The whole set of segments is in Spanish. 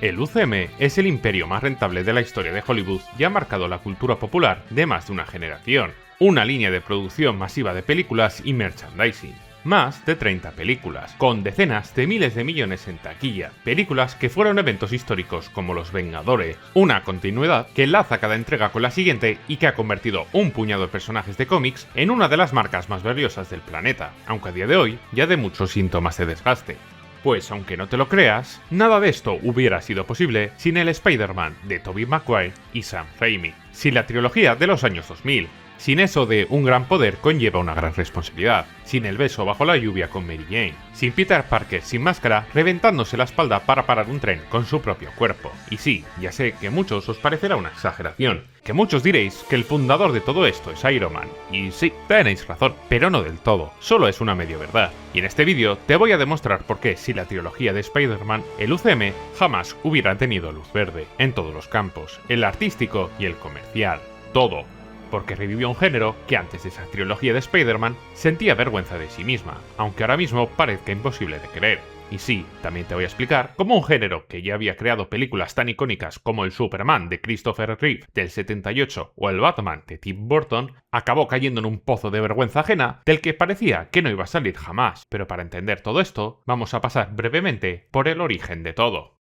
El UCM es el imperio más rentable de la historia de Hollywood y ha marcado la cultura popular de más de una generación. Una línea de producción masiva de películas y merchandising. Más de 30 películas, con decenas de miles de millones en taquilla, películas que fueron eventos históricos como Los Vengadores, una continuidad que enlaza cada entrega con la siguiente y que ha convertido un puñado de personajes de cómics en una de las marcas más valiosas del planeta, aunque a día de hoy ya de muchos síntomas de desgaste. Pues aunque no te lo creas, nada de esto hubiera sido posible sin el Spider-Man de Tobey Maguire y Sam Raimi, sin la trilogía de los años 2000, sin eso de un gran poder conlleva una gran responsabilidad, sin el beso bajo la lluvia con Mary Jane, sin Peter Parker sin máscara reventándose la espalda para parar un tren con su propio cuerpo. Y sí, ya sé que a muchos os parecerá una exageración, que muchos diréis que el fundador de todo esto es Iron Man, y sí, tenéis razón, pero no del todo, solo es una medio verdad. Y en este vídeo te voy a demostrar por qué sin la trilogía de Spider-Man, el UCM jamás hubiera tenido luz verde, en todos los campos, el artístico y el comercial, todo. Porque revivió un género que antes de esa trilogía de Spider-Man sentía vergüenza de sí misma, aunque ahora mismo parezca imposible de creer. Y sí, también te voy a explicar cómo un género que ya había creado películas tan icónicas como el Superman de Christopher Reeve del 78 o el Batman de Tim Burton, acabó cayendo en un pozo de vergüenza ajena del que parecía que no iba a salir jamás. Pero para entender todo esto, vamos a pasar brevemente por el origen de todo.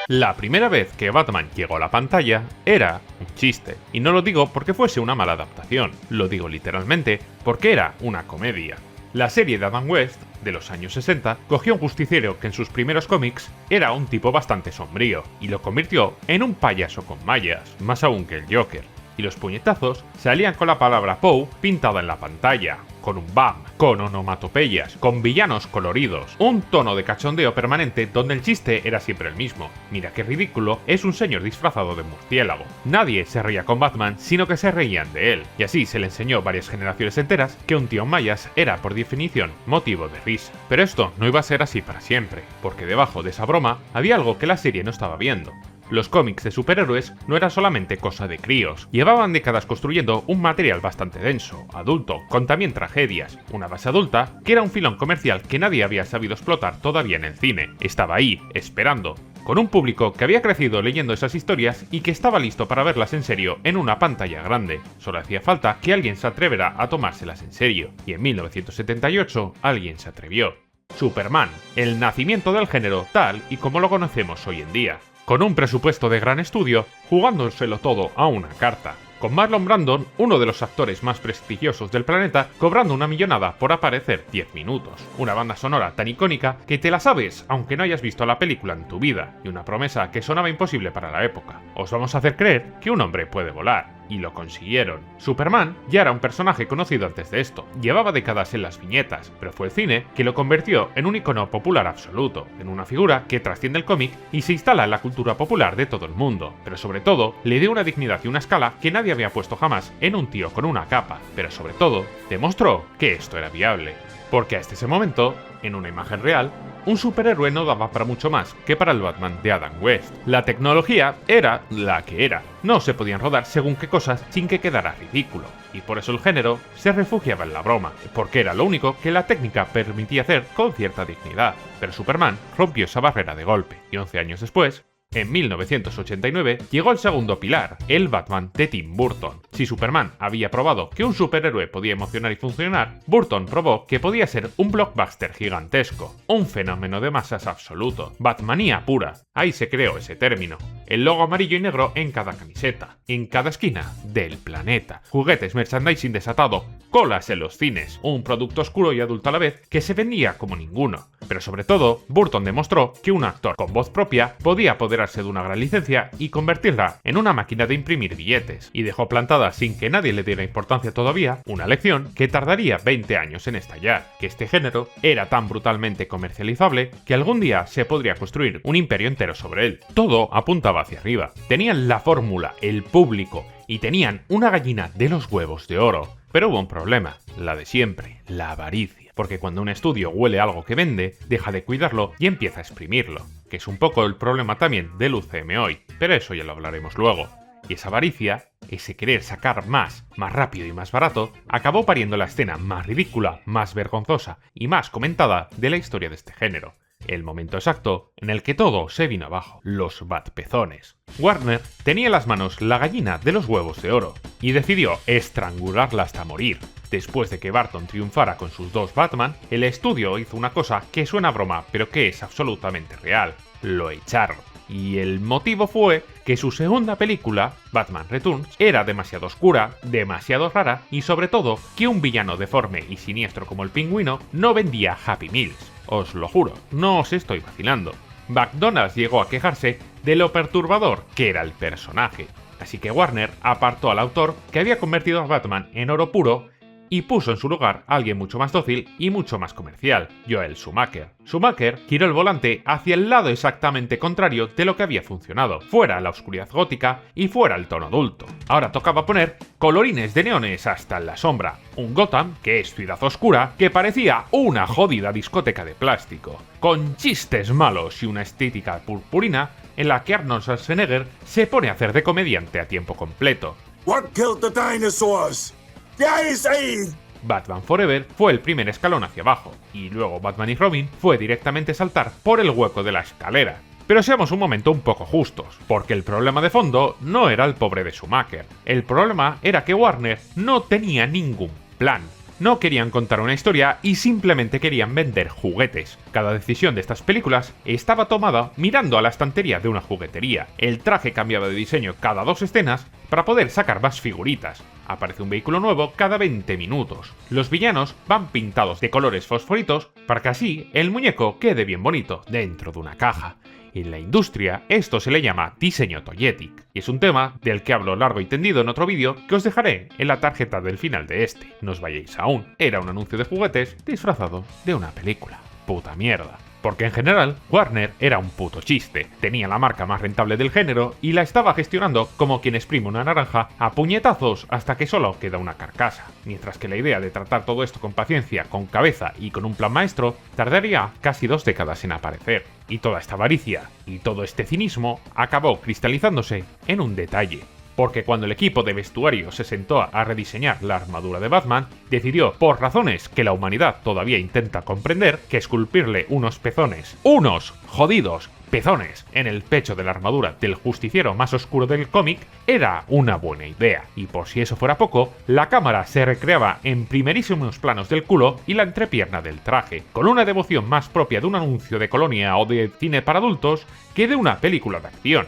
La primera vez que Batman llegó a la pantalla era un chiste, y no lo digo porque fuese una mala adaptación, lo digo literalmente porque era una comedia. La serie de Adam West, de los años 60, cogió un justiciero que en sus primeros cómics era un tipo bastante sombrío, y lo convirtió en un payaso con mallas, más aún que el Joker. Y los puñetazos salían con la palabra Poe pintada en la pantalla, con un BAM, con onomatopeyas, con villanos coloridos, un tono de cachondeo permanente donde el chiste era siempre el mismo. Mira qué ridículo es un señor disfrazado de murciélago. Nadie se reía con Batman, sino que se reían de él, y así se le enseñó a varias generaciones enteras que un tío en mallas era por definición motivo de risa. Pero esto no iba a ser así para siempre, porque debajo de esa broma había algo que la serie no estaba viendo. Los cómics de superhéroes no eran solamente cosa de críos, llevaban décadas construyendo un material bastante denso, adulto, con también tragedias, una base adulta que era un filón comercial que nadie había sabido explotar todavía en el cine, estaba ahí, esperando, con un público que había crecido leyendo esas historias y que estaba listo para verlas en serio en una pantalla grande, solo hacía falta que alguien se atreviera a tomárselas en serio, y en 1978 alguien se atrevió. Superman, el nacimiento del género tal y como lo conocemos hoy en día. Con un presupuesto de gran estudio, jugándoselo todo a una carta. Con Marlon Brando, uno de los actores más prestigiosos del planeta, cobrando una millonada por aparecer 10 minutos. Una banda sonora tan icónica que te la sabes aunque no hayas visto la película en tu vida, y una promesa que sonaba imposible para la época. Os vamos a hacer creer que un hombre puede volar. Y lo consiguieron. Superman ya era un personaje conocido antes de esto, llevaba décadas en las viñetas, pero fue el cine que lo convirtió en un icono popular absoluto, en una figura que trasciende el cómic y se instala en la cultura popular de todo el mundo, pero sobre todo le dio una dignidad y una escala que nadie había puesto jamás en un tío con una capa, pero sobre todo demostró que esto era viable. Porque hasta ese momento, en una imagen real, un superhéroe no daba para mucho más que para el Batman de Adam West. La tecnología era la que era. No se podían rodar según qué cosas sin que quedara ridículo. Y por eso el género se refugiaba en la broma, porque era lo único que la técnica permitía hacer con cierta dignidad. Pero Superman rompió esa barrera de golpe, y 11 años después, en 1989 llegó el segundo pilar, el Batman de Tim Burton. Si Superman había probado que un superhéroe podía emocionar y funcionar, Burton probó que podía ser un blockbuster gigantesco, un fenómeno de masas absoluto, Batmanía pura. Ahí se creó ese término. El logo amarillo y negro en cada camiseta, en cada esquina del planeta, juguetes, merchandising desatado, colas en los cines, un producto oscuro y adulto a la vez que se vendía como ninguno. Pero sobre todo, Burton demostró que un actor con voz propia podía apoderarse de una gran licencia y convertirla en una máquina de imprimir billetes, y dejó plantada sin que nadie le diera importancia todavía una lección que tardaría 20 años en estallar, que este género era tan brutalmente comercializable que algún día se podría construir un imperio entero sobre él. Todo apuntaba hacia arriba. Tenían la fórmula, el público, y tenían una gallina de los huevos de oro. Pero hubo un problema, la de siempre, la avaricia. Porque cuando un estudio huele algo que vende, deja de cuidarlo y empieza a exprimirlo, que es un poco el problema también del UCM hoy, pero eso ya lo hablaremos luego. Y esa avaricia, ese querer sacar más rápido y más barato, acabó pariendo la escena más ridícula, más vergonzosa y más comentada de la historia de este género. El momento exacto en el que todo se vino abajo, los Batpezones. Warner tenía en las manos la gallina de los huevos de oro y decidió estrangularla hasta morir. Después de que Burton triunfara con sus 2 Batman, el estudio hizo una cosa que suena a broma, pero que es absolutamente real. Lo echaron. Y el motivo fue que su segunda película, Batman Returns, era demasiado oscura, demasiado rara y sobre todo que un villano deforme y siniestro como el Pingüino no vendía Happy Meals. Os lo juro, no os estoy vacilando. McDonald's llegó a quejarse de lo perturbador que era el personaje. Así que Warner apartó al autor que había convertido a Batman en oro puro y puso en su lugar a alguien mucho más dócil y mucho más comercial, Joel Schumacher. Schumacher giró el volante hacia el lado exactamente contrario de lo que había funcionado, fuera la oscuridad gótica y fuera el tono adulto. Ahora tocaba poner colorines de neones hasta en la sombra, un Gotham, que es ciudad oscura, que parecía una jodida discoteca de plástico, con chistes malos y una estética purpurina en la que Arnold Schwarzenegger se pone a hacer de comediante a tiempo completo. What killed the dinosaurs? The Ice Age! Batman Forever fue el primer escalón hacia abajo, y luego Batman y Robin fue directamente saltar por el hueco de la escalera. Pero seamos un momento un poco justos, porque el problema de fondo no era el pobre de Schumacher. El problema era que Warner no tenía ningún plan. No querían contar una historia y simplemente querían vender juguetes. Cada decisión de estas películas estaba tomada mirando a la estantería de una juguetería. El traje cambiaba de diseño cada 2 escenas para poder sacar más figuritas. Aparece un vehículo nuevo cada 20 minutos. Los villanos van pintados de colores fosforitos para que así el muñeco quede bien bonito dentro de una caja. En la industria, esto se le llama diseño toyetic, y es un tema del que hablo largo y tendido en otro vídeo que os dejaré en la tarjeta del final de este. No os vayáis aún, era un anuncio de juguetes disfrazado de una película. Puta mierda. Porque en general, Warner era un puto chiste, tenía la marca más rentable del género y la estaba gestionando como quien exprime una naranja a puñetazos hasta que solo queda una carcasa. Mientras que la idea de tratar todo esto con paciencia, con cabeza y con un plan maestro tardaría casi 2 décadas en aparecer. Y toda esta avaricia y todo este cinismo acabó cristalizándose en un detalle. Porque cuando el equipo de vestuario se sentó a rediseñar la armadura de Batman, decidió, por razones que la humanidad todavía intenta comprender, que esculpirle unos pezones, unos jodidos pezones, en el pecho de la armadura del justiciero más oscuro del cómic, era una buena idea. Y por si eso fuera poco, la cámara se recreaba en primerísimos planos del culo y la entrepierna del traje, con una devoción más propia de un anuncio de colonia o de cine para adultos que de una película de acción.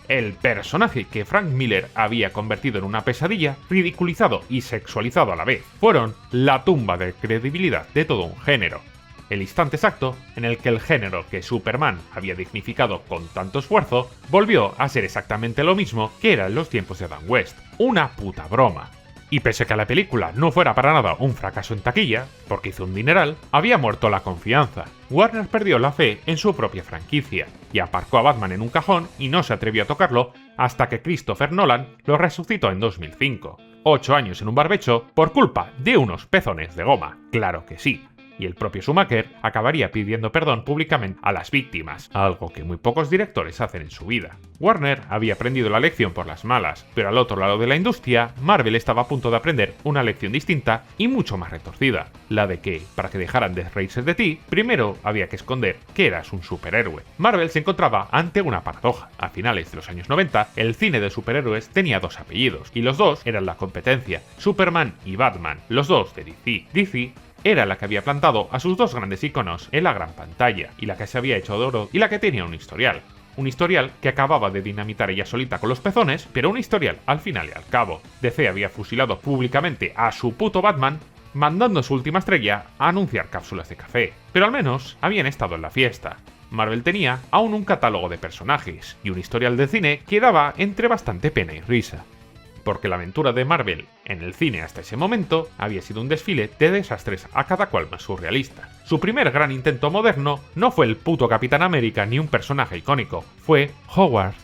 El personaje que Frank Miller había convertido en una pesadilla, ridiculizado y sexualizado a la vez, fueron la tumba de credibilidad de todo un género. El instante exacto en el que el género que Superman había dignificado con tanto esfuerzo volvió a ser exactamente lo mismo que era en los tiempos de Adam West, una puta broma. Y pese a que la película no fuera para nada un fracaso en taquilla, porque hizo un dineral, había muerto la confianza. Warner perdió la fe en su propia franquicia, y aparcó a Batman en un cajón y no se atrevió a tocarlo hasta que Christopher Nolan lo resucitó en 2005. 8 años en un barbecho por culpa de unos pezones de goma, claro que sí. Y el propio Schumacher acabaría pidiendo perdón públicamente a las víctimas, algo que muy pocos directores hacen en su vida. Warner había aprendido la lección por las malas, pero al otro lado de la industria, Marvel estaba a punto de aprender una lección distinta y mucho más retorcida, la de que, para que dejaran de reírse de ti, primero había que esconder que eras un superhéroe. Marvel se encontraba ante una paradoja. A finales de los años 90, el cine de superhéroes tenía 2 apellidos, y los 2 eran la competencia, Superman y Batman, los 2 de DC. DC era la que había plantado a sus 2 grandes iconos en la gran pantalla, y la que se había hecho de oro y la que tenía un historial. Un historial que acababa de dinamitar ella solita con los pezones, pero un historial al final y al cabo. DC había fusilado públicamente a su puto Batman, mandando a su última estrella a anunciar cápsulas de café. Pero al menos habían estado en la fiesta. Marvel tenía aún un catálogo de personajes, y un historial de cine que daba entre bastante pena y risa. Porque la aventura de Marvel en el cine hasta ese momento había sido un desfile de desastres a cada cual más surrealista. Su primer gran intento moderno no fue el puto Capitán América ni un personaje icónico, fue Howard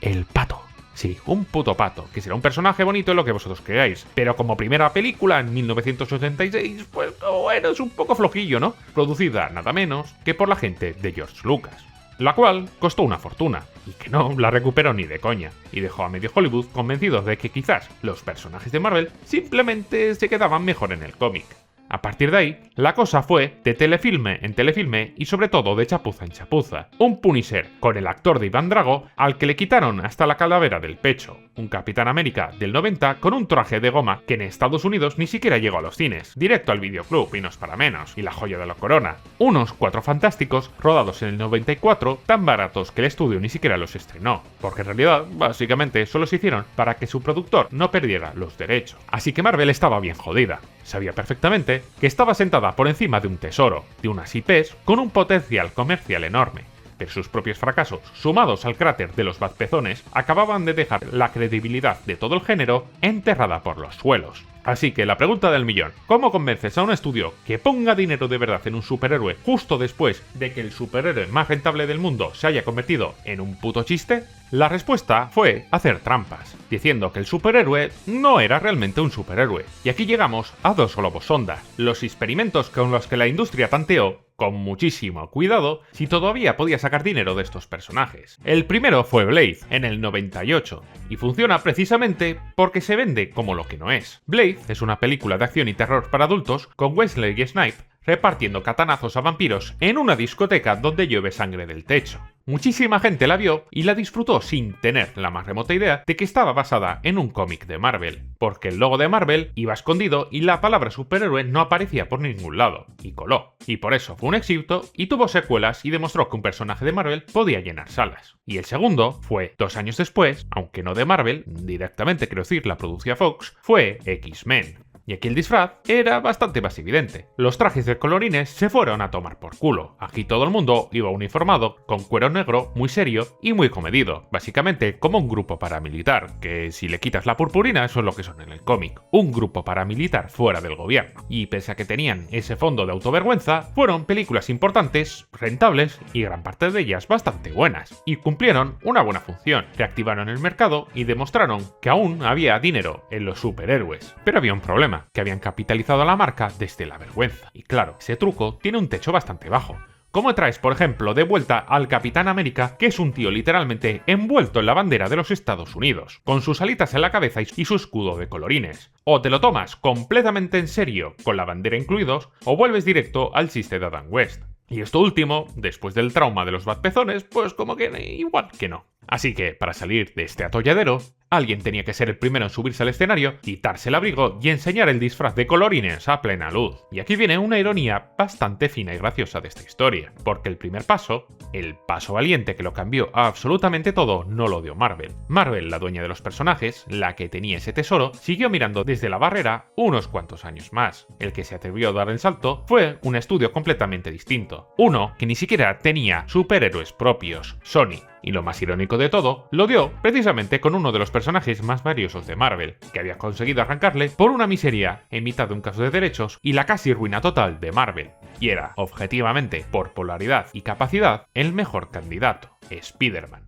el Pato. Sí, un puto pato, que será un personaje bonito en lo que vosotros creáis, pero como primera película en 1986, pues bueno, es un poco flojillo, ¿no? Producida nada menos que por la gente de George Lucas, la cual costó una fortuna, y que no la recuperó ni de coña, y dejó a medio Hollywood convencidos de que quizás los personajes de Marvel simplemente se quedaban mejor en el cómic. A partir de ahí, la cosa fue de telefilme en telefilme y sobre todo de chapuza en chapuza. Un Punisher con el actor de Iván Drago al que le quitaron hasta la calavera del pecho. Un Capitán América del 90 con un traje de goma que en Estados Unidos ni siquiera llegó a los cines, directo al videoclub y no es para menos, y la joya de la corona. Unos Cuatro Fantásticos rodados en el 94 tan baratos que el estudio ni siquiera los estrenó, porque en realidad básicamente solo se hicieron para que su productor no perdiera los derechos. Así que Marvel estaba bien jodida. Sabía perfectamente que estaba sentada por encima de un tesoro, de unas IPs con un potencial comercial enorme. Pero sus propios fracasos, sumados al cráter de los Batpezones, acababan de dejar la credibilidad de todo el género enterrada por los suelos. Así que la pregunta del millón, ¿cómo convences a un estudio que ponga dinero de verdad en un superhéroe justo después de que el superhéroe más rentable del mundo se haya convertido en un puto chiste? La respuesta fue hacer trampas, diciendo que el superhéroe no era realmente un superhéroe. Y aquí llegamos a dos globos sonda, los experimentos con los que la industria tanteó con muchísimo cuidado si todavía podía sacar dinero de estos personajes. El primero fue Blade, en el 98, y funciona precisamente porque se vende como lo que no es. Blade es una película de acción y terror para adultos con Wesley Snipes repartiendo katanazos a vampiros en una discoteca donde llueve sangre del techo. Muchísima gente la vio y la disfrutó sin tener la más remota idea de que estaba basada en un cómic de Marvel, porque el logo de Marvel iba escondido y la palabra superhéroe no aparecía por ningún lado, y coló. Y por eso fue un éxito y tuvo secuelas y demostró que un personaje de Marvel podía llenar salas. Y el segundo fue 2 años después, aunque no de Marvel, directamente quiero decir la producía Fox, fue X-Men. Y aquí el disfraz era bastante más evidente. Los trajes de colorines se fueron a tomar por culo. Aquí todo el mundo iba uniformado, con cuero negro, muy serio y muy comedido. Básicamente como un grupo paramilitar, que si le quitas la purpurina eso es lo que son en el cómic. Un grupo paramilitar fuera del gobierno. Y pese a que tenían ese fondo de autovergüenza, fueron películas importantes, rentables y gran parte de ellas bastante buenas. Y cumplieron una buena función. Reactivaron el mercado y demostraron que aún había dinero en los superhéroes. Pero había un problema, que habían capitalizado la marca desde la vergüenza. Y claro, ese truco tiene un techo bastante bajo. ¿Cómo traes, por ejemplo, de vuelta al Capitán América, que es un tío literalmente envuelto en la bandera de los Estados Unidos, con sus alitas en la cabeza y su escudo de colorines? O te lo tomas completamente en serio, con la bandera incluidos, o vuelves directo al chiste de Adam West. Y esto último, después del trauma de los Batpezones, pues como que igual que no. Así que, para salir de este atolladero, alguien tenía que ser el primero en subirse al escenario, quitarse el abrigo y enseñar el disfraz de colorines a plena luz. Y aquí viene una ironía bastante fina y graciosa de esta historia, porque el primer paso, el paso valiente que lo cambió a absolutamente todo, no lo dio Marvel. Marvel, la dueña de los personajes, la que tenía ese tesoro, siguió mirando desde la barrera unos cuantos años más. El que se atrevió a dar el salto fue un estudio completamente distinto, uno que ni siquiera tenía superhéroes propios, Sony. Y lo más irónico de todo, lo dio precisamente con uno de los personajes más valiosos de Marvel, que había conseguido arrancarle por una miseria en mitad de un caso de derechos y la casi ruina total de Marvel. Y era, objetivamente, por popularidad y capacidad, el mejor candidato, Spider-Man.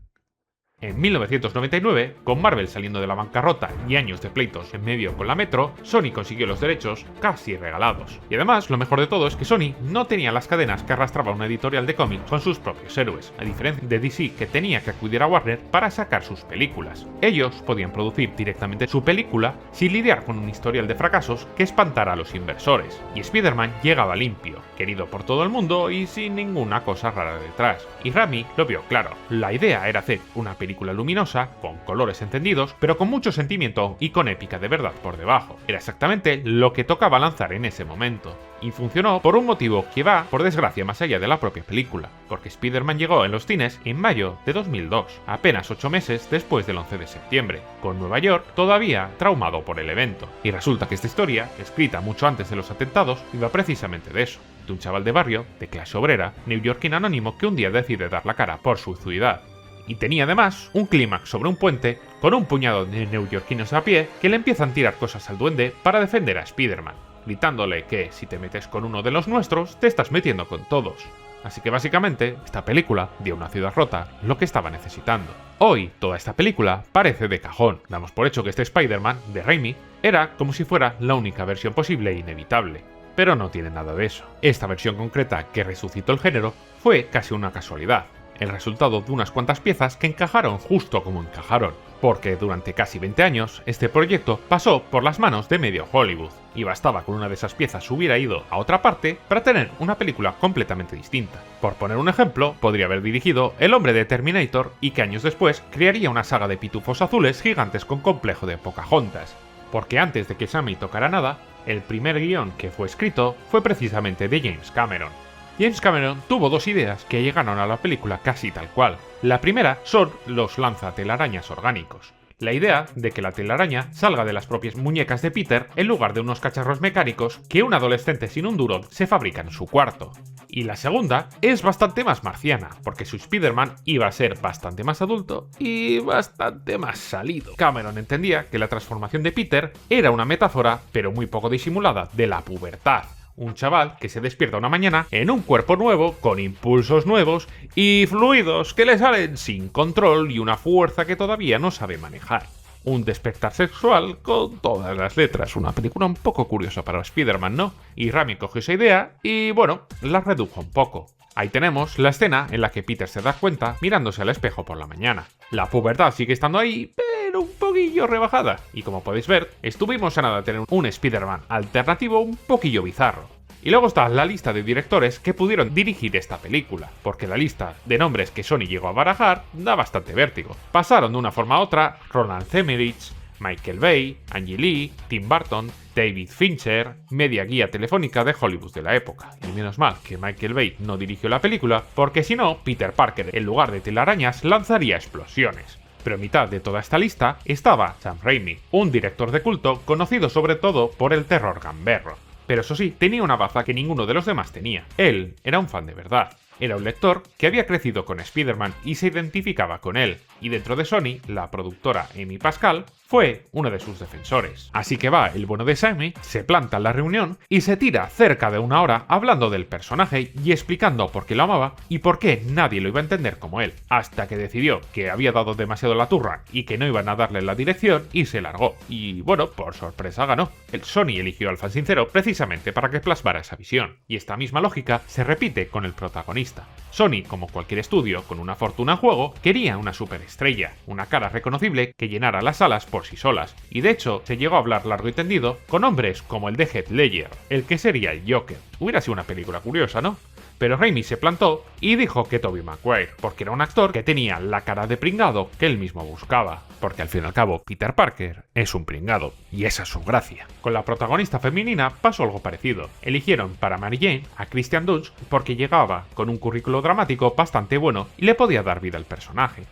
En 1999, con Marvel saliendo de la bancarrota y años de pleitos en medio con la Metro, Sony consiguió los derechos casi regalados. Y además, lo mejor de todo es que Sony no tenía las cadenas que arrastraba una editorial de cómics con sus propios héroes, a diferencia de DC, que tenía que acudir a Warner para sacar sus películas. Ellos podían producir directamente su película sin lidiar con un historial de fracasos que espantara a los inversores. Y Spider-Man llegaba limpio, querido por todo el mundo y sin ninguna cosa rara detrás. Y Raimi lo vio claro. La idea era hacer una película luminosa, con colores encendidos, pero con mucho sentimiento y con épica de verdad por debajo. Era exactamente lo que tocaba lanzar en ese momento. Y funcionó por un motivo que va, por desgracia, más allá de la propia película, porque Spider-Man llegó en los cines en mayo de 2002, apenas 8 meses después del 11 de septiembre, con Nueva York todavía traumado por el evento. Y resulta que esta historia, escrita mucho antes de los atentados, iba precisamente de eso, de un chaval de barrio, de clase obrera, neoyorquino anónimo que un día decide dar la cara por su ciudad. Y tenía además un clímax sobre un puente con un puñado de neoyorquinos a pie que le empiezan a tirar cosas al duende para defender a Spider-Man, gritándole que si te metes con uno de los nuestros, te estás metiendo con todos. Así que básicamente, esta película dio a una ciudad rota lo que estaba necesitando. Hoy, toda esta película parece de cajón. Damos por hecho que este Spider-Man, de Raimi, era como si fuera la única versión posible e inevitable. Pero no tiene nada de eso. Esta versión concreta que resucitó el género fue casi una casualidad. El resultado de unas cuantas piezas que encajaron justo como encajaron. porque durante casi 20 años este proyecto pasó por las manos de medio Hollywood, y bastaba con una de esas piezas hubiera ido a otra parte para tener una película completamente distinta. Por poner un ejemplo, podría haber dirigido El hombre de Terminator y que años después crearía una saga de pitufos azules gigantes con complejo de Pocahontas. Porque antes de que Sammy tocara nada, el primer guión que fue escrito fue precisamente de James Cameron. James Cameron tuvo dos ideas que llegaron a la película casi tal cual. La primera son los lanzatelarañas orgánicos. La idea de que la telaraña salga de las propias muñecas de Peter en lugar de unos cacharros mecánicos que un adolescente sin un duro se fabrica en su cuarto. Y la segunda es bastante más marciana, porque su Spider-Man iba a ser bastante más adulto y bastante más salido. Cameron entendía que la transformación de Peter era una metáfora, pero muy poco disimulada, de la pubertad. Un chaval que se despierta una mañana en un cuerpo nuevo, con impulsos nuevos y fluidos que le salen sin control y una fuerza que todavía no sabe manejar. Un despertar sexual con todas las letras. Una película un poco curiosa para Spider-Man, ¿no? Y Raimi cogió esa idea y, bueno, la redujo un poco. Ahí tenemos la escena en la que Peter se da cuenta mirándose al espejo por la mañana. La pubertad sigue estando ahí, pero un poquillo rebajada. Y como podéis ver, estuvimos a nada de tener un Spider-Man alternativo un poquillo bizarro. Y luego está la lista de directores que pudieron dirigir esta película, porque la lista de nombres que Sony llegó a barajar da bastante vértigo. Pasaron de una forma a otra Roland Emmerich, Michael Bay, Ang Lee, Tim Burton, David Fincher, media guía telefónica de Hollywood de la época. Y menos mal que Michael Bay no dirigió la película, porque si no, Peter Parker en lugar de telarañas lanzaría explosiones. Pero a mitad de toda esta lista estaba Sam Raimi, un director de culto conocido sobre todo por el terror gamberro. Pero eso sí, tenía una baza que ninguno de los demás tenía. Él era un fan de verdad. Era un lector que había crecido con Spider-Man y se identificaba con él. Y dentro de Sony, la productora Amy Pascal fue uno de sus defensores. Así que va el bueno de Sammy, se planta en la reunión y se tira cerca de una hora hablando del personaje y explicando por qué lo amaba y por qué nadie lo iba a entender como él. Hasta que decidió que había dado demasiado la turra y que no iban a darle la dirección y se largó. Y bueno, por sorpresa ganó. El Sony eligió al fan sincero precisamente para que plasmara esa visión. Y esta misma lógica se repite con el protagonista. Sony, como cualquier estudio con una fortuna en juego, quería una superestrella, una cara reconocible que llenara las salas por sí solas, y de hecho se llegó a hablar largo y tendido con hombres como el de Heath Ledger, el que sería el Joker. Hubiera sido una película curiosa, ¿no? Pero Raimi se plantó y dijo que Tobey Maguire, porque era un actor que tenía la cara de pringado que él mismo buscaba, porque al fin y al cabo Peter Parker es un pringado, y esa es su gracia. Con la protagonista femenina pasó algo parecido. Eligieron para Mary Jane a Kirsten Dunst porque llegaba con un currículo dramático bastante bueno y le podía dar vida al personaje.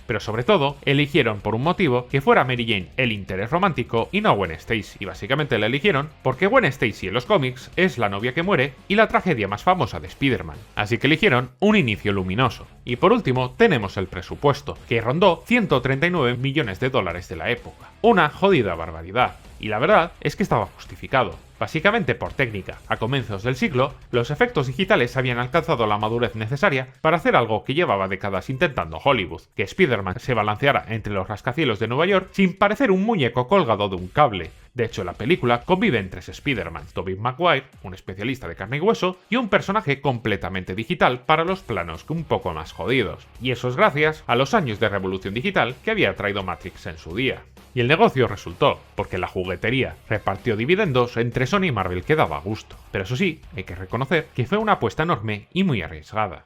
Pero sobre todo, eligieron por un motivo que fuera Mary Jane el interés romántico y no Gwen Stacy. Y básicamente la eligieron porque Gwen Stacy en los cómics es la novia que muere y la tragedia más famosa de Spider-Man. Así que eligieron un inicio luminoso. Y por último, tenemos el presupuesto, que rondó 139 millones de dólares de la época. Una jodida barbaridad. Y la verdad es que estaba justificado. Básicamente por técnica. A comienzos del siglo, los efectos digitales habían alcanzado la madurez necesaria para hacer algo que llevaba décadas intentando Hollywood, que Spider-Man se balanceara entre los rascacielos de Nueva York sin parecer un muñeco colgado de un cable. De hecho, la película convive en tres Spider-Man: Tobey Maguire, un especialista de carne y hueso, y un personaje completamente digital para los planos un poco más jodidos. Y eso es gracias a los años de revolución digital que había traído Matrix en su día. Y el negocio resultó, porque la juguetería repartió dividendos entre Sony y Marvel que daba gusto. Pero eso sí, hay que reconocer que fue una apuesta enorme y muy arriesgada.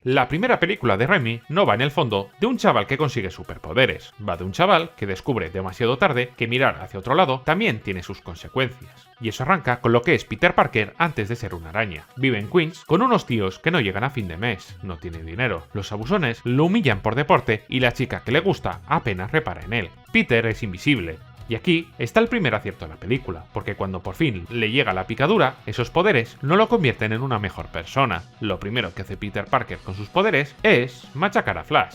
La primera película de Raimi no va en el fondo de un chaval que consigue superpoderes, va de un chaval que descubre demasiado tarde que mirar hacia otro lado también tiene sus consecuencias. Y eso arranca con lo que es Peter Parker antes de ser una araña. Vive en Queens con unos tíos que no llegan a fin de mes, no tiene dinero, los abusones lo humillan por deporte y la chica que le gusta apenas repara en él. Peter es invisible. Y aquí está el primer acierto de la película, porque cuando por fin le llega la picadura, esos poderes no lo convierten en una mejor persona. Lo primero que hace Peter Parker con sus poderes es machacar a Flash.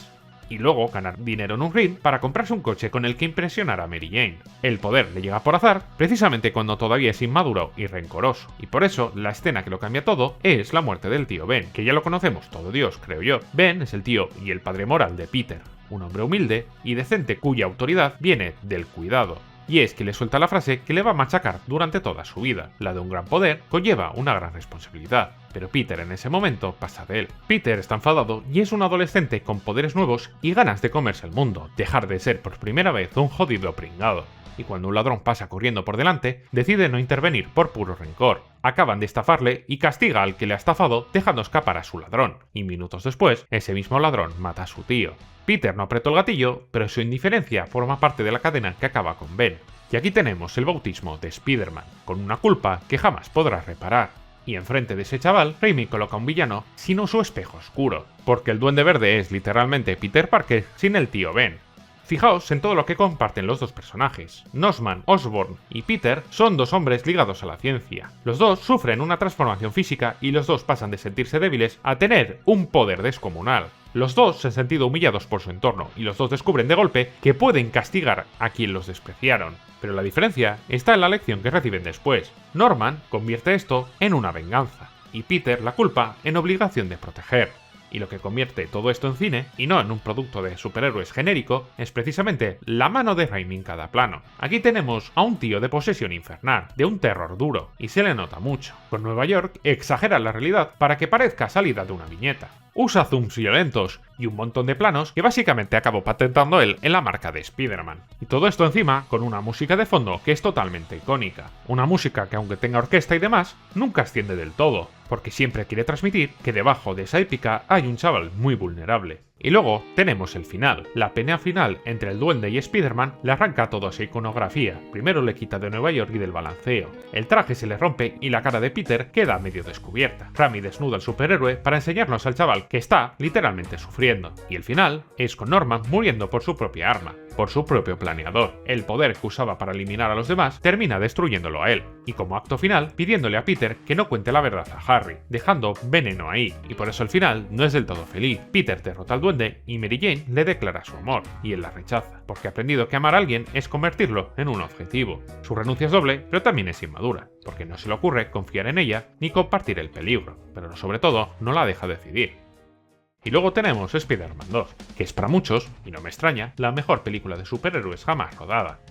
Y luego ganar dinero en un ring para comprarse un coche con el que impresionar a Mary Jane. El poder le llega por azar, precisamente cuando todavía es inmaduro y rencoroso. Y por eso, la escena que lo cambia todo es la muerte del tío Ben, que ya lo conocemos todo Dios, creo yo. Ben es el tío y el padre moral de Peter. Un hombre humilde y decente cuya autoridad viene del cuidado. y es que le suelta la frase que le va a machacar durante toda su vida: la de un gran poder conlleva una gran responsabilidad. Pero Peter en ese momento pasa de él. Peter está enfadado y es un adolescente con poderes nuevos y ganas de comerse el mundo, dejar de ser por primera vez un jodido pringado. Y cuando un ladrón pasa corriendo por delante, decide no intervenir por puro rencor. Acaban de estafarle y castiga al que le ha estafado dejando escapar a su ladrón, y minutos después, ese mismo ladrón mata a su tío. Peter no apretó el gatillo, pero su indiferencia forma parte de la cadena que acaba con Ben. Y aquí tenemos el bautismo de Spider-Man, con una culpa que jamás podrá reparar. Y enfrente de ese chaval, Raimi coloca un villano sin su espejo oscuro, porque el Duende Verde es literalmente Peter Parker sin el tío Ben. Fijaos en todo lo que comparten los dos personajes. Norman Osborn y Peter son dos hombres ligados a la ciencia. Los dos sufren una transformación física y los dos pasan de sentirse débiles a tener un poder descomunal. Los dos se han sentido humillados por su entorno y los dos descubren de golpe que pueden castigar a quien los despreciaron. Pero la diferencia está en la lección que reciben después. Norman convierte esto en una venganza y Peter la culpa en obligación de proteger. Y lo que convierte todo esto en cine, y no en un producto de superhéroes genérico, es precisamente la mano de Raimi en cada plano. Aquí tenemos a un tío de posesión infernal, de un terror duro, y se le nota mucho. Con Nueva York exagera la realidad para que parezca salida de una viñeta. Usa zooms violentos y un montón de planos que básicamente acabó patentando él en la marca de Spider-Man. Y todo esto encima con una música de fondo que es totalmente icónica. Una música que aunque tenga orquesta y demás, nunca asciende del todo, porque siempre quiere transmitir que debajo de esa épica hay un chaval muy vulnerable. Y luego tenemos el final. La pelea final entre el duende y Spider-Man le arranca toda esa iconografía. Primero le quita de Nueva York y del balanceo. El traje se le rompe y la cara de Peter queda medio descubierta. Raimi desnuda al superhéroe para enseñarnos al chaval que está literalmente sufriendo. Y el final es con Norman muriendo por su propia arma, por su propio planeador. El poder que usaba para eliminar a los demás termina destruyéndolo a él. Y como acto final, pidiéndole a Peter que no cuente la verdad a Harry, dejando veneno ahí. Y por eso el final no es del todo feliz. Peter derrota al duende y Mary Jane le declara su amor, y él la rechaza, porque ha aprendido que amar a alguien es convertirlo en un objetivo. Su renuncia es doble, pero también es inmadura, porque no se le ocurre confiar en ella ni compartir el peligro, pero sobre todo no la deja decidir. Y luego tenemos Spider-Man 2, que es para muchos, y no me extraña, la mejor película de superhéroes jamás rodada.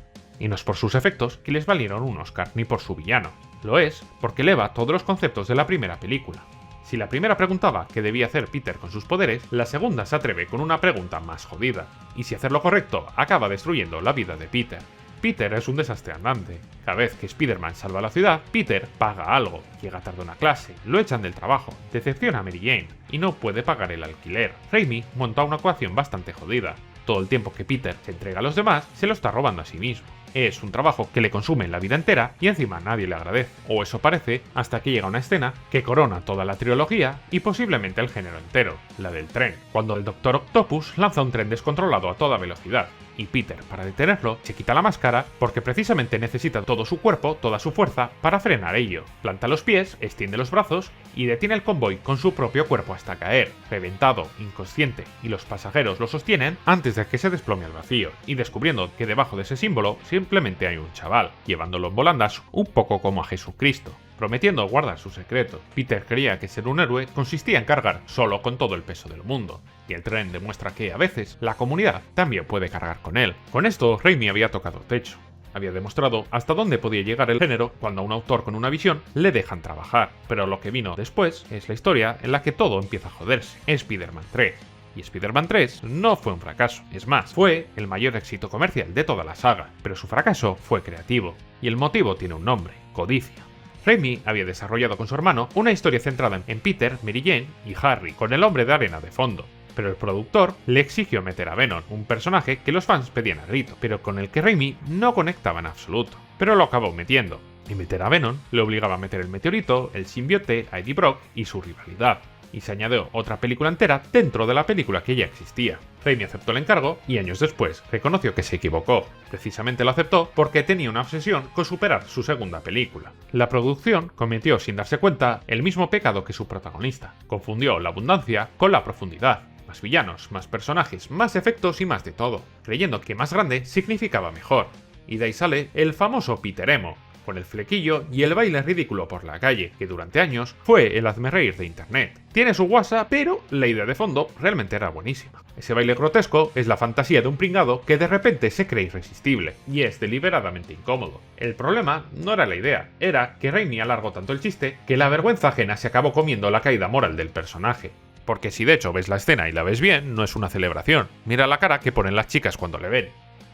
Y no es por sus efectos que les valieron un Oscar, ni por su villano. Lo es porque eleva todos los conceptos de la primera película. Si la primera preguntaba qué debía hacer Peter con sus poderes, la segunda se atreve con una pregunta más jodida. Y si hacer lo correcto acaba destruyendo la vida de Peter. Peter es un desastre andante. Cada vez que Spider-Man salva la ciudad, Peter paga algo, llega tarde a una clase, lo echan del trabajo, decepciona a Mary Jane y no puede pagar el alquiler. Raimi monta una ecuación bastante jodida. Todo el tiempo que Peter se entrega a los demás, se lo está robando a sí mismo. Es un trabajo que le consume la vida entera y encima nadie le agradece, o eso parece, hasta que llega una escena que corona toda la trilogía y posiblemente el género entero, la del tren, cuando el Dr. Octopus lanza un tren descontrolado a toda velocidad. Y Peter, para detenerlo, se quita la máscara porque precisamente necesita todo su cuerpo, toda su fuerza, para frenar ello. Planta los pies, extiende los brazos y detiene el convoy con su propio cuerpo hasta caer, reventado, inconsciente, y los pasajeros lo sostienen antes de que se desplome al vacío, y descubriendo que debajo de ese símbolo simplemente hay un chaval, llevándolo en volandas un poco como a Jesucristo, prometiendo guardar su secreto. Peter creía que ser un héroe consistía en cargar solo con todo el peso del mundo, y el tren demuestra que, a veces, la comunidad también puede cargar con él. Con esto, Raimi había tocado techo. Había demostrado hasta dónde podía llegar el género cuando a un autor con una visión le dejan trabajar. Pero lo que vino después es la historia en la que todo empieza a joderse. Spider-Man 3. Y Spider-Man 3 no fue un fracaso, es más, fue el mayor éxito comercial de toda la saga, pero su fracaso fue creativo. Y el motivo tiene un nombre: codicia. Raimi había desarrollado con su hermano una historia centrada en Peter, Mary Jane y Harry, con el Hombre de Arena de fondo. Pero el productor le exigió meter a Venom, un personaje que los fans pedían a grito, pero con el que Raimi no conectaba en absoluto. Pero lo acabó metiendo. Y meter a Venom le obligaba a meter el meteorito, el simbionte, a Eddie Brock y su rivalidad. Y se añadió otra película entera dentro de la película que ya existía. Raimi aceptó el encargo y años después reconoció que se equivocó. Precisamente lo aceptó porque tenía una obsesión con superar su segunda película. La producción cometió sin darse cuenta el mismo pecado que su protagonista. Confundió la abundancia con la profundidad. Más villanos, más personajes, más efectos y más de todo, creyendo que más grande significaba mejor. Y de ahí sale el famoso Peter Emo, con el flequillo y el baile ridículo por la calle, que durante años fue el hazmerreír de internet. Tiene su guasa, pero la idea de fondo realmente era buenísima. Ese baile grotesco es la fantasía de un pringado que de repente se cree irresistible, y es deliberadamente incómodo. El problema no era la idea, era que Raimi alargó tanto el chiste que la vergüenza ajena se acabó comiendo la caída moral del personaje. Porque si de hecho ves la escena y la ves bien, no es una celebración. Mira la cara que ponen las chicas cuando le ven.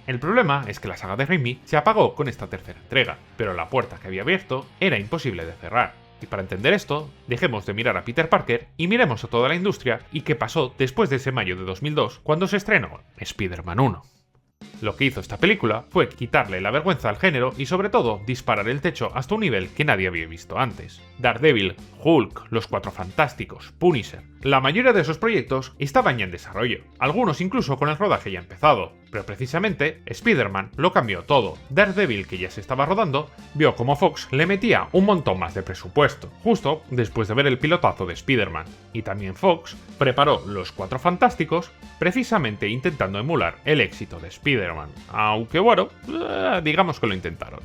El problema es que la saga de Raimi se apagó con esta tercera entrega, pero la puerta que había abierto era imposible de cerrar. Y para entender esto, dejemos de mirar a Peter Parker y miremos a toda la industria y qué pasó después de ese mayo de 2002 cuando se estrenó Spider-Man 1. Lo que hizo esta película fue quitarle la vergüenza al género y sobre todo disparar el techo hasta un nivel que nadie había visto antes. Daredevil, Hulk, Los Cuatro Fantásticos, Punisher. La mayoría de esos proyectos estaban ya en desarrollo, algunos incluso con el rodaje ya empezado, pero precisamente Spider-Man lo cambió todo. Daredevil, que ya se estaba rodando, vio como Fox le metía un montón más de presupuesto, justo después de ver el pilotazo de Spider-Man, y también Fox preparó Los Cuatro Fantásticos precisamente intentando emular el éxito de Spider-Man, aunque bueno, digamos que lo intentaron.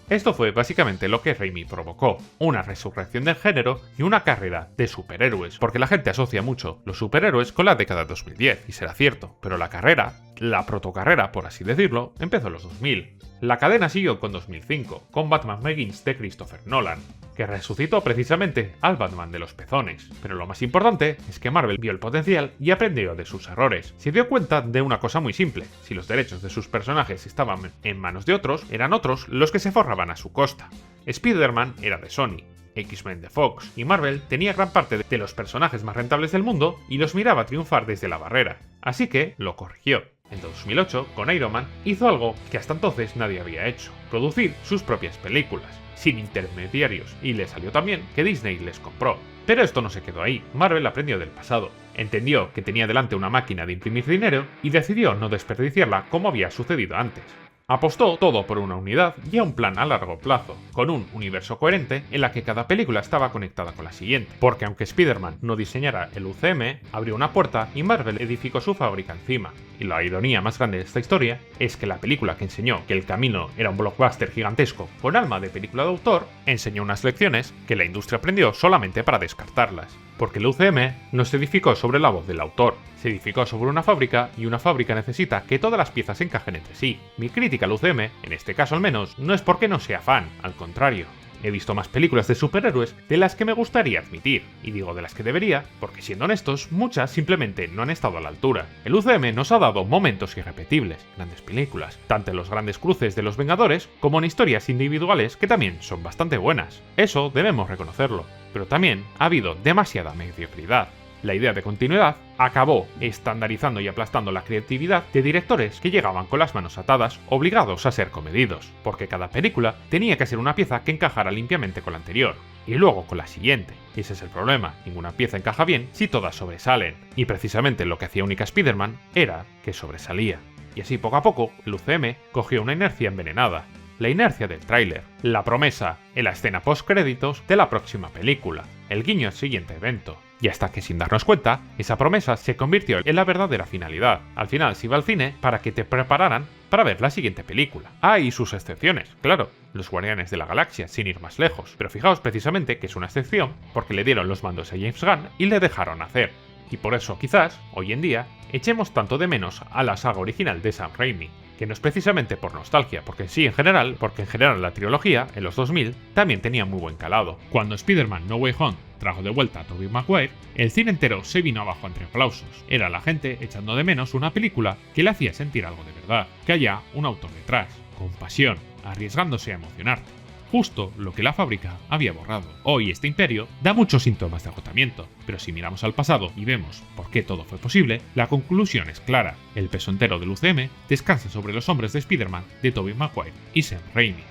Esto fue básicamente lo que Raimi provocó, una resurrección del género y una carrera de superhéroes, porque la gente asocia mucho los superhéroes con la década de 2010, y será cierto, pero la carrera, la protocarrera por así decirlo, empezó en los 2000. La cadena siguió con 2005, con Batman Begins de Christopher Nolan, que resucitó precisamente al Batman de los pezones. Pero lo más importante es que Marvel vio el potencial y aprendió de sus errores. Se dio cuenta de una cosa muy simple: si los derechos de sus personajes estaban en manos de otros, eran otros los que se forraban a su costa. Spider-Man era de Sony, X-Men de Fox, y Marvel tenía gran parte de los personajes más rentables del mundo y los miraba triunfar desde la barrera. Así que lo corrigió. En 2008, con Iron Man, hizo algo que hasta entonces nadie había hecho: producir sus propias películas, sin intermediarios, y le salió tan bien que Disney les compró. Pero esto no se quedó ahí. Marvel aprendió del pasado, entendió que tenía delante una máquina de imprimir dinero y decidió no desperdiciarla como había sucedido antes. Apostó todo por una unidad y a un plan a largo plazo, con un universo coherente en la que cada película estaba conectada con la siguiente, porque aunque Spider-Man no diseñara el UCM, abrió una puerta y Marvel edificó su fábrica encima. Y la ironía más grande de esta historia es que la película que enseñó que el camino era un blockbuster gigantesco con alma de película de autor, enseñó unas lecciones que la industria aprendió solamente para descartarlas. Porque el UCM no se edificó sobre la voz del autor, se edificó sobre una fábrica, y una fábrica necesita que todas las piezas encajen entre sí. Mi crítica al UCM, en este caso al menos, no es porque no sea fan, al contrario. He visto más películas de superhéroes de las que me gustaría admitir, y digo de las que debería, porque siendo honestos, muchas simplemente no han estado a la altura. El UCM nos ha dado momentos irrepetibles, grandes películas, tanto en los grandes cruces de los Vengadores como en historias individuales que también son bastante buenas. Eso debemos reconocerlo, pero también ha habido demasiada mediocridad. La idea de continuidad acabó estandarizando y aplastando la creatividad de directores que llegaban con las manos atadas, obligados a ser comedidos, porque cada película tenía que ser una pieza que encajara limpiamente con la anterior, y luego con la siguiente. Y ese es el problema: ninguna pieza encaja bien si todas sobresalen, y precisamente lo que hacía única Spider-Man era que sobresalía. Y así poco a poco, el UCM cogió una inercia envenenada. La inercia del tráiler, la promesa en la escena post-créditos de la próxima película, el guiño al siguiente evento. Y hasta que sin darnos cuenta, esa promesa se convirtió en la verdadera finalidad. Al final se iba al cine para que te prepararan para ver la siguiente película. Hay sus excepciones, claro, los Guardianes de la Galaxia, sin ir más lejos. Pero fijaos precisamente que es una excepción porque le dieron los mandos a James Gunn y le dejaron hacer. Y por eso quizás, hoy en día, echemos tanto de menos a la saga original de Sam Raimi, que no es precisamente por nostalgia, porque en general la trilogía, en los 2000, también tenía muy buen calado. Cuando Spider-Man No Way Home trajo de vuelta a Tobey Maguire, el cine entero se vino abajo entre aplausos. Era la gente echando de menos una película que le hacía sentir algo de verdad, que haya un autor detrás, con pasión, arriesgándose a emocionarte. Justo lo que la fábrica había borrado. Hoy este imperio da muchos síntomas de agotamiento, pero si miramos al pasado y vemos por qué todo fue posible, la conclusión es clara: el peso entero del UCM descansa sobre los hombros de Spider-Man de Tobey Maguire y Sam Raimi.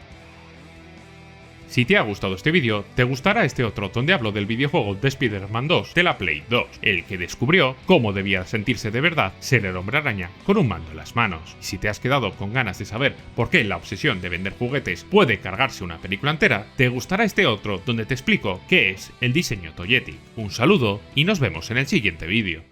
Si te ha gustado este vídeo, te gustará este otro donde hablo del videojuego de Spider-Man 2 de la Play 2, el que descubrió cómo debía sentirse de verdad ser el Hombre Araña con un mando en las manos. Y si te has quedado con ganas de saber por qué la obsesión de vender juguetes puede cargarse una película entera, te gustará este otro donde te explico qué es el diseño Toyetic. Un saludo y nos vemos en el siguiente vídeo.